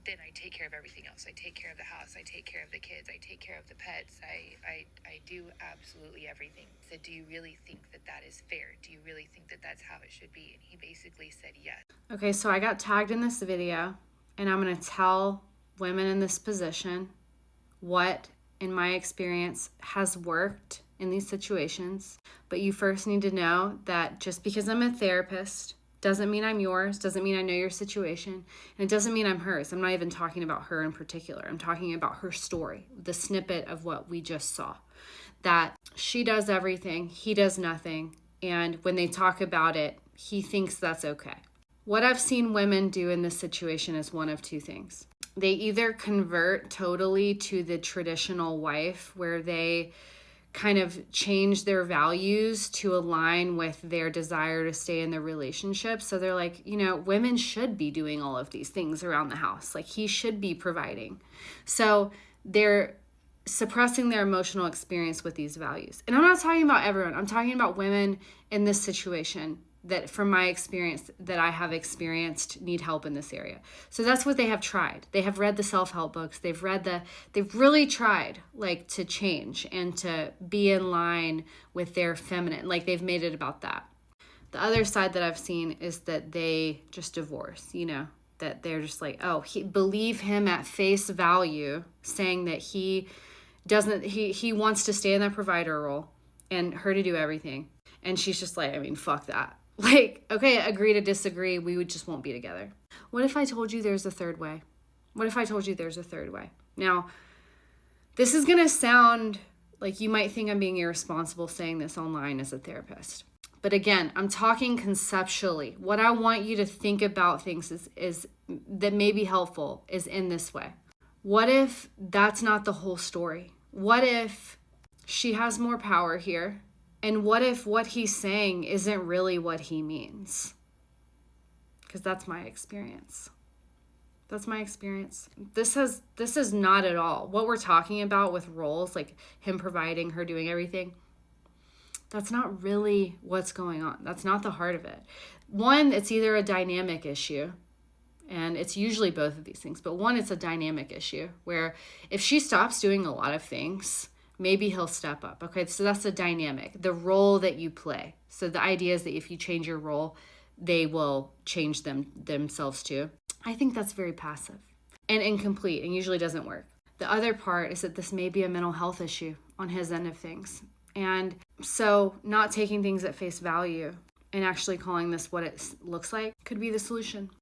then I take care of everything else. I take care of the house. I take care of the kids. I take care of the pets. I do absolutely everything. I said, do you really think that that is fair? Do you really think that that's how it should be? And he basically said yes. Okay, so I got tagged in this video, and I'm going to tell women in this position what, in my experience, has worked in these situations. But you first need to know that just because I'm a therapist doesn't mean I'm yours, doesn't mean I know your situation, and it doesn't mean I'm hers. I'm not even talking about her in particular. I'm talking about her story, the snippet of what we just saw. That she does everything, he does nothing, and when they talk about it, he thinks that's okay. What I've seen women do in this situation is one of two things. They either convert totally to the traditional wife, where they kind of change their values to align with their desire to stay in the relationship. So they're like, women should be doing all of these things around the house. Like, he should be providing. So they're suppressing their emotional experience with these values. And I'm not talking about everyone. I'm talking about women in this situation that, from my experience, that I have experienced, need help in this area. So that's what they have tried. They have read the self-help books. They've really tried to change and to be in line with their feminine. Like, they've made it about that. The other side that I've seen is that they just divorce, that they're just like, believe him at face value, saying that he wants to stay in that provider role and her to do everything. And she's just like, fuck that. Like, okay, agree to disagree. We just won't be together. What if I told you there's a third way? What if I told you there's a third way? Now, this is going to sound like you might think I'm being irresponsible saying this online as a therapist. But again, I'm talking conceptually. What I want you to think about things is that may be helpful is in this way. What if that's not the whole story? What if she has more power here? And what if what he's saying isn't really what he means? Because that's my experience. That's my experience. This is not at all what we're talking about with roles, like him providing, her doing everything. That's not really what's going on. That's not the heart of it. One, it's either a dynamic issue, and it's usually both of these things, but one, it's a dynamic issue where if she stops doing a lot of things, maybe he'll step up. Okay, so that's the dynamic, the role that you play. So the idea is that if you change your role, they will change themselves too. I think that's very passive and incomplete and usually doesn't work. The other part is that this may be a mental health issue on his end of things. And so not taking things at face value and actually calling this what it looks like could be the solution.